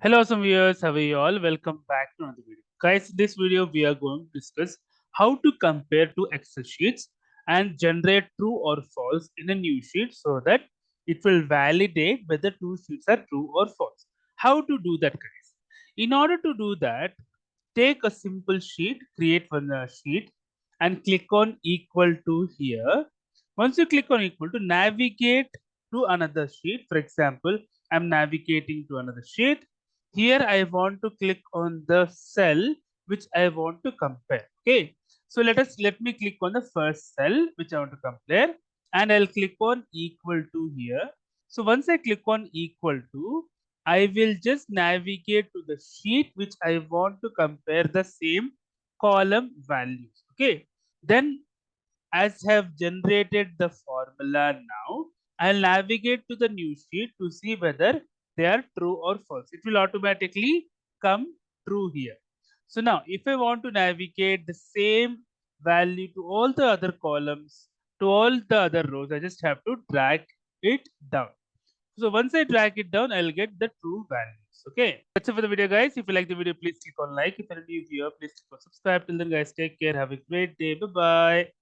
Hello, awesome viewers. How are you all? Welcome back to another video. Guys, this video we are going to discuss how to compare two Excel sheets and generate true or false in a new sheet so that it will validate whether two sheets are true or false. How to do that, guys? In order to do that, take a simple sheet, create one sheet, and click on equal to here. Once you click on equal to, navigate to another sheet. For example, I'm navigating to another sheet. Here I want to click on the cell which I want to compare. Okay, so let me click on the first cell which I want to compare, and I'll click on equal to here. So once I click on equal to, I will just navigate to the sheet which I want to compare the same column values. Okay, then as have generated the formula now, I'll navigate to the new sheet to see whether they are true or false. It will automatically come true here. So now if I want to navigate the same value to all the other columns, to all the other rows, I just have to drag it down. So once I drag it down, I'll get the true values. Okay. That's it for the video, guys. If you like the video, please click on like. If you're a new viewer, please click on subscribe. Till then, guys, take care. Have a great day. Bye bye.